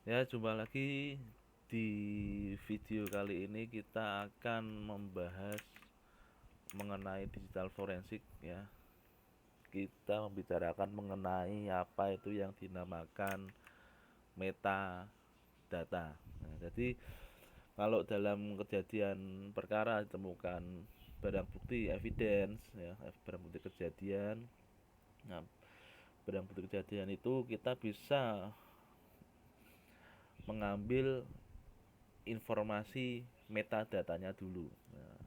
Ya, jumpa lagi di video kali ini kita akan membahas mengenai digital forensik ya. Kita membicarakan mengenai apa itu yang dinamakan metadata. Nah, jadi kalau dalam kejadian perkara ditemukan barang bukti evidence ya, barang bukti kejadian. Nah, barang bukti kejadian itu kita bisa mengambil informasi metadatanya dulu. Nah,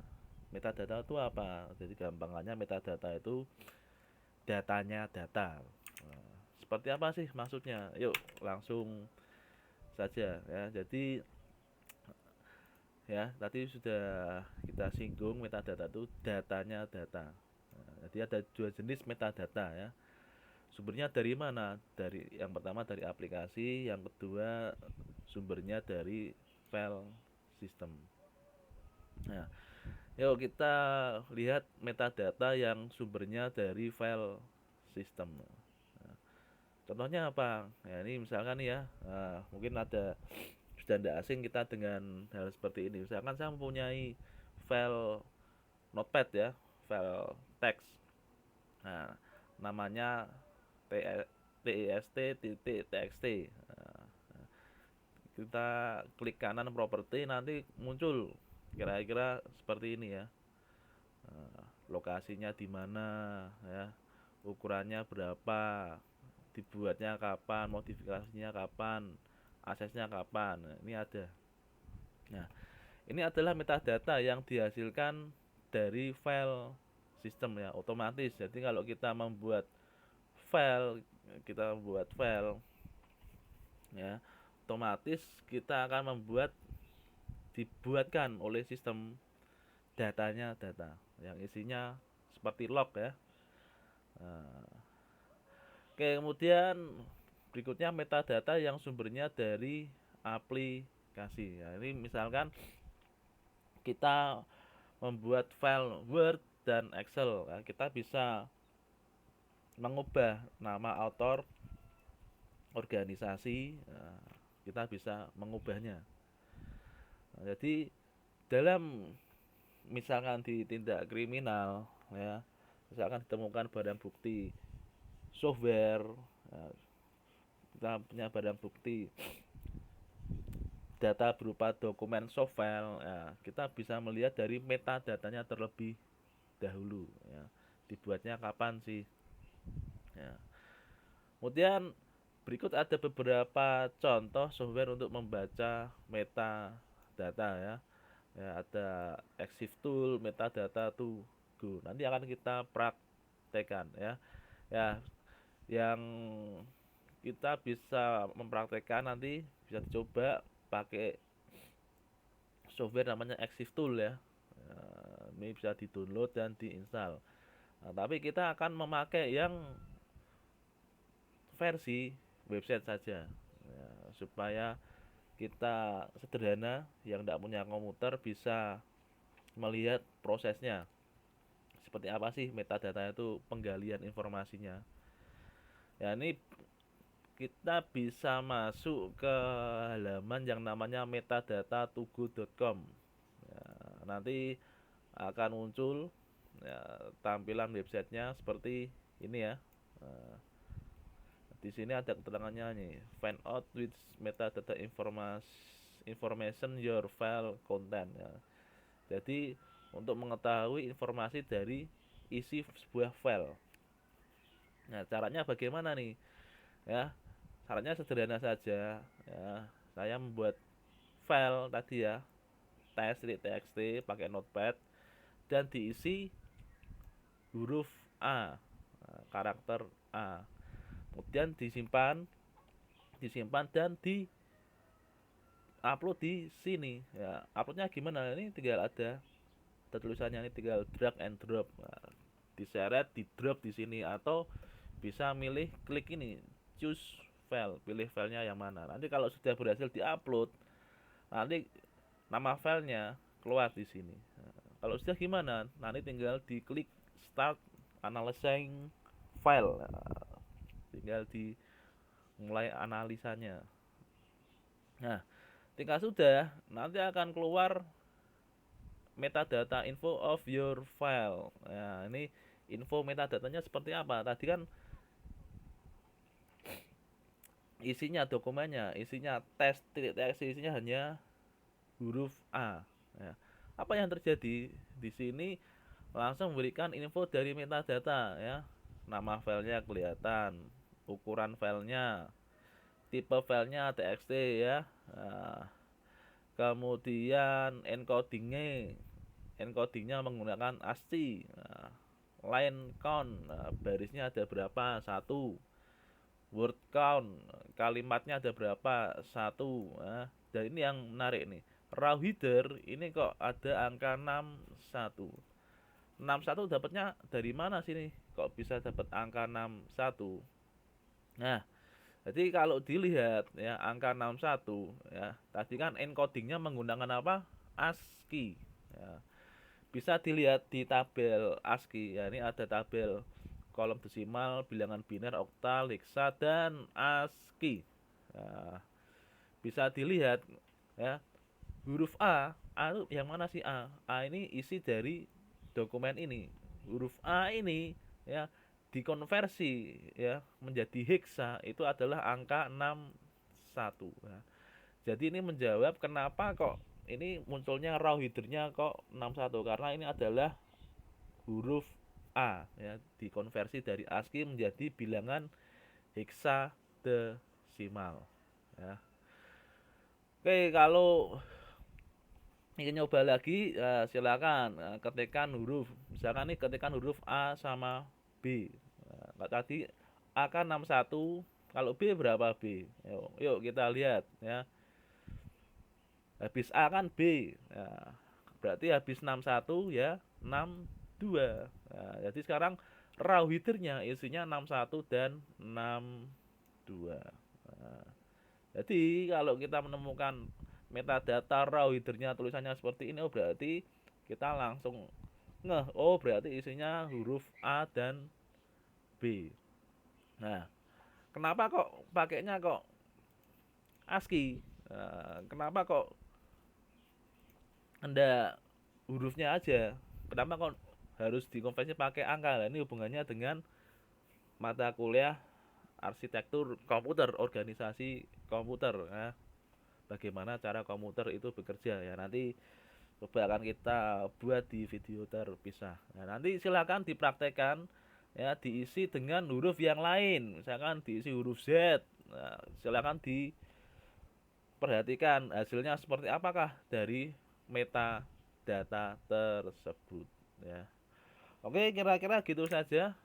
metadata itu apa? Jadi gampangannya metadata itu datanya data. Nah, seperti apa sih maksudnya? Yuk langsung saja ya. Jadi ya tadi sudah kita singgung metadata itu datanya data. Nah, jadi ada dua jenis metadata ya. Sumbernya dari mana? Dari yang pertama dari aplikasi, yang kedua sumbernya dari file system. Nah, yuk kita lihat metadata yang sumbernya dari file system. Nah, contohnya apa? Ya, ini misalkan nih ya, mungkin ada sudah tidak asing kita dengan hal seperti ini. Misalkan saya mempunyai file notepad ya, file teks. Nah, namanya test.txt. Nah, kita klik kanan properti nanti muncul kira-kira seperti ini ya. Lokasinya di mana ya, ukurannya berapa, dibuatnya kapan, modifikasinya kapan, aksesnya kapan. Nah, ini ada. Nah, ini adalah metadata yang dihasilkan dari file sistem ya, otomatis. Jadi kalau kita membuat file ya, otomatis kita akan dibuatkan oleh sistem datanya data yang isinya seperti log ya. Nah, oke, kemudian berikutnya metadata yang sumbernya dari aplikasi. Ya, ini misalkan kita membuat file Word dan Excel, ya, kita bisa mengubah nama author, organisasi, ya, kita bisa mengubahnya. Nah, jadi dalam misalkan di tindak kriminal, ya, misalkan ditemukan barang bukti software, ya, kita punya barang bukti data berupa dokumen software ya, kita bisa melihat dari metadatanya terlebih dahulu ya, dibuatnya kapan sih ya. Kemudian berikut ada beberapa contoh software untuk membaca metadata ya. Ya, ada Exif Tool, metadata to go. Nanti akan kita praktekkan ya. Ya, yang kita bisa mempraktekkan nanti bisa dicoba pakai software namanya Exif Tool ya. Ini bisa di-download dan diinstal. Nah, tapi kita akan memakai yang versi website saja. Ya, supaya kita sederhana yang tidak punya komputer bisa melihat prosesnya. Seperti apa sih metadata itu penggalian informasinya. Ya, ini kita bisa masuk ke halaman yang namanya metadata2go.com. Ya, nanti akan muncul ya, tampilan websitenya seperti ini ya. Nah, di sini ada keterangannya nih, find out which metadata information your file content ya. Jadi untuk mengetahui informasi dari isi sebuah file. Nah, caranya bagaimana nih? Ya, caranya sederhana saja ya. Saya membuat file tadi ya, test.txt pakai notepad dan diisi huruf A, karakter A. Kemudian disimpan dan di upload di sini. Ya, uploadnya gimana? Ini tinggal ada tulisannya, ini tinggal drag and drop. Nah, diseret, di drop di sini atau bisa milih klik ini, choose file, pilih filenya yang mana. Nanti kalau sudah berhasil diupload, nanti nama filenya keluar di sini. Nah, kalau sudah gimana? Nanti tinggal diklik start analyzing file. Nah, tinggal dimulai analisanya. Nah, ketika sudah, nanti akan keluar metadata info of your file. Nah, ini info metadatanya seperti apa? Tadi kan isinya dokumennya, isinya test.txt, isinya hanya huruf A. Ya. Apa yang terjadi di sini? Langsung memberikan info dari metadata ya. Nama filenya kelihatan, ukuran filenya, tipe filenya txt ya. Nah, kemudian encodingnya menggunakan ASCII. Nah, line count, nah, barisnya ada berapa? Satu. Word count, kalimatnya ada berapa? Satu. Nah, dan ini yang menarik nih, raw header ini kok ada angka 61. 61 dapatnya dari mana sih nih? Kok bisa dapat angka 61? Nah, jadi kalau dilihat ya angka 61 ya, tadi kan encodingnya menggunakan apa? ASCII. Ya, bisa dilihat di tabel ASCII. Ya, ini ada tabel kolom desimal, bilangan biner, oktal, heksa, dan ASCII. Ya, bisa dilihat ya, huruf A itu yang mana sih A? A ini isi dari dokumen ini. Huruf A ini ya dikonversi ya menjadi heksa itu adalah angka 61 ya. Jadi ini menjawab kenapa kok ini munculnya raw headernya kok 61, karena ini adalah huruf A ya, dikonversi dari ASCII menjadi bilangan heksadesimal ya. Oke, kalau ingin nyoba lagi ya silakan ketikkan huruf, misalkan nih ketikkan huruf A sama B. Nah, tadi A kan 61, kalau B berapa B? Yuk kita lihat ya. Habis A kan B. Nah, berarti habis 61 ya 62. Nah, jadi sekarang raw headernya isinya 61 dan 62. Nah, jadi kalau kita menemukan metadata raw headernya tulisannya seperti ini, oh berarti kita langsung ngeh, oh berarti isinya huruf A dan B. Nah, kenapa kok pakainya kok ASCII? Nah, kenapa kok enggak hurufnya aja? Kenapa kok harus dikonversi pakai angka? Nah, ini hubungannya dengan mata kuliah arsitektur komputer, organisasi komputer. Nah, bagaimana cara komputer itu bekerja ya, nanti coba akan kita buat di video terpisah. Nah, nanti silakan dipraktekkan ya, diisi dengan huruf yang lain, misalkan diisi huruf Z. Nah, silakan diperhatikan hasilnya seperti apakah dari metadata tersebut ya. Oke, kira-kira gitu saja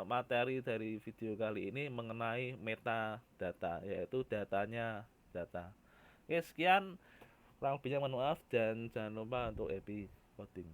materi dari video kali ini mengenai metadata, yaitu datanya data. Oke, sekian, kurang lebihnya mohon maaf, dan jangan lupa untuk happy coding.